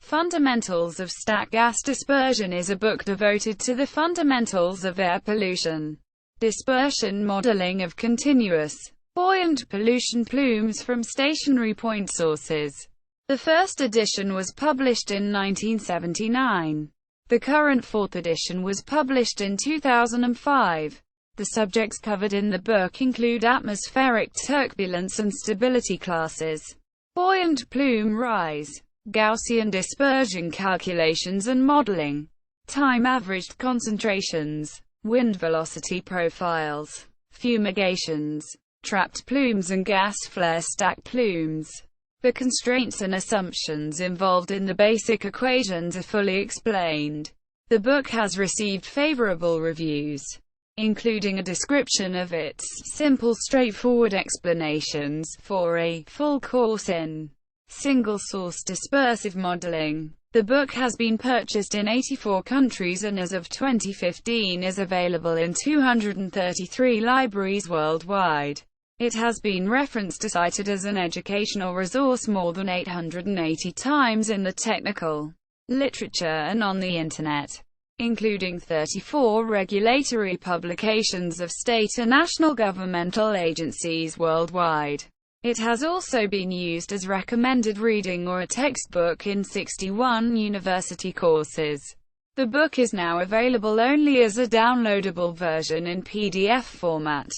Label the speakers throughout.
Speaker 1: Fundamentals of Stack Gas Dispersion is a book devoted to the fundamentals of air pollution, dispersion modeling of continuous, buoyant pollution plumes from stationary point sources. The first edition was published in 1979. The current fourth edition was published in 2005. The subjects covered in the book include atmospheric turbulence and stability classes, buoyant plume rise, Gaussian dispersion calculations and modeling, time-averaged concentrations, wind velocity profiles, fumigations, trapped plumes and gas flare stack plumes. The constraints and assumptions involved in the basic equations are fully explained. The book has received favorable reviews, including a description of its simple, straightforward explanations for a full course in single-source dispersive modeling. The book has been purchased in 84 countries and as of 2015 is available in 233 libraries worldwide. It has been referenced or cited as an educational resource more than 880 times in the technical literature and on the Internet, including 34 regulatory publications of state and national governmental agencies worldwide. It has also been used as recommended reading or a textbook in 61 university courses. The book is now available only as a downloadable version in PDF format.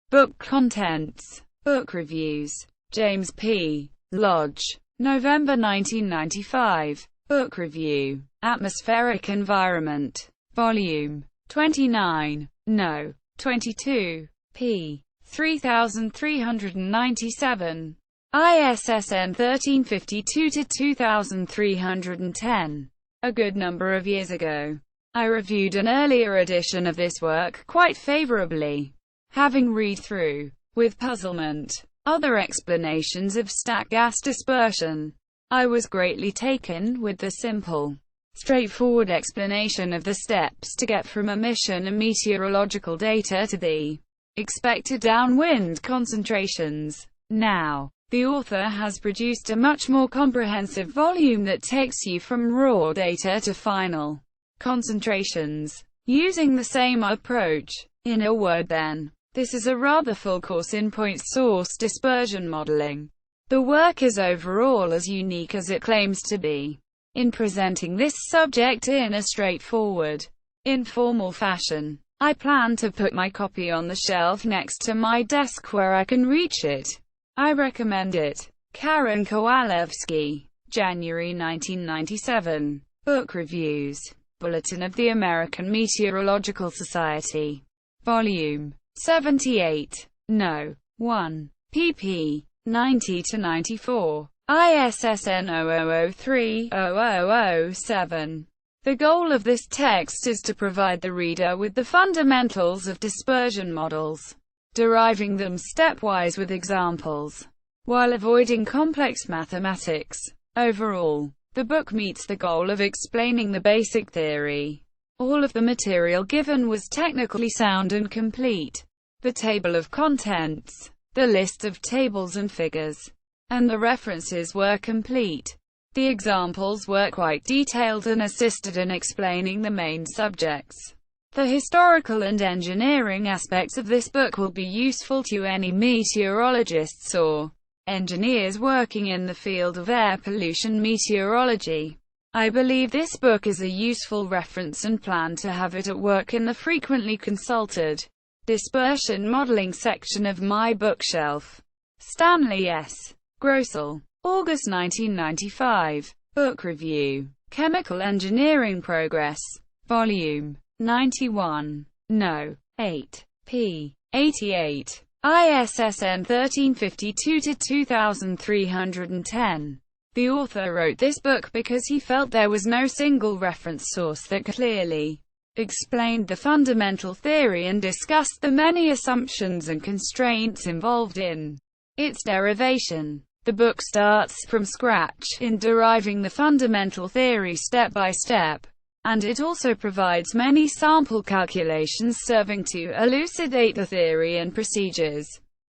Speaker 1: Book contents. Book reviews. James P. Lodge. November 1995. Book review. Atmospheric Environment. Volume 29. No. 22. p. 3397. ISSN 1352-2310. A good number of years ago, I reviewed an earlier edition of this work quite favorably. Having read through, with puzzlement, other explanations of stack gas dispersion, I was greatly taken with the simple, straightforward explanation of the steps to get from emission and meteorological data to the expected downwind concentrations. Now, the author has produced a much more comprehensive volume that takes you from raw data to final concentrations, using the same approach. In a word then, this is a rather full course in point source dispersion modeling. The work is overall as unique as it claims to be, in presenting this subject in a straightforward, informal fashion. I plan to put my copy on the shelf next to my desk where I can reach it. I recommend it. Karen Kowalewski. January 1997. Book reviews. Bulletin of the American Meteorological Society. Volume 78. No. 1. pp. 90-94. ISSN 0003-00007. The goal of this text is to provide the reader with the fundamentals of dispersion models, deriving them stepwise with examples, while avoiding complex mathematics. Overall, the book meets the goal of explaining the basic theory. All of the material given was technically sound and complete. The table of contents, the list of tables and figures, and the references were complete. The examples were quite detailed and assisted in explaining the main subjects. The historical and engineering aspects of this book will be useful to any meteorologists or engineers working in the field of air pollution meteorology. I believe this book is a useful reference and plan to have it at work in the frequently consulted dispersion modeling section of my bookshelf. Stanley S. Grossell. August 1995. Book review. Chemical Engineering Progress. Volume 91. No. 8. p. 88. ISSN 1352-2310. The author wrote this book because he felt there was no single reference source that clearly explained the fundamental theory and discussed the many assumptions and constraints involved in its derivation. The book starts from scratch in deriving the fundamental theory step by step, and it also provides many sample calculations serving to elucidate the theory and procedures.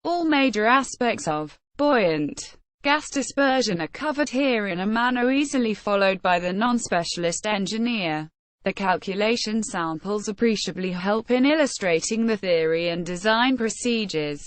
Speaker 1: All major aspects of buoyant gas dispersion are covered here in a manner easily followed by the non-specialist engineer. The calculation samples appreciably help in illustrating the theory and design procedures.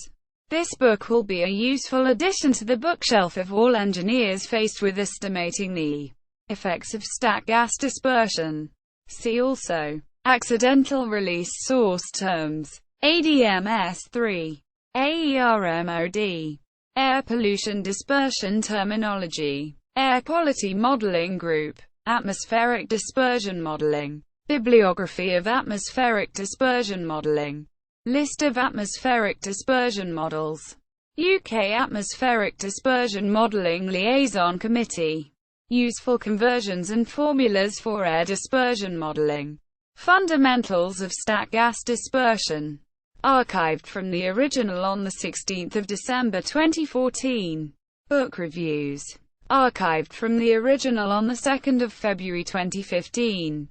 Speaker 1: This book will be a useful addition to the bookshelf of all engineers faced with estimating the effects of stack gas dispersion. See also accidental release source terms, ADMS 3, AERMOD, air pollution dispersion terminology, air quality modeling group, atmospheric dispersion modeling, bibliography of atmospheric dispersion modeling, list of atmospheric dispersion models, UK Atmospheric Dispersion Modeling Liaison Committee, useful conversions and formulas for air dispersion modeling, fundamentals of stack gas dispersion, archived from the original on 16 December 2014, book reviews, archived from the original on 2 February 2015.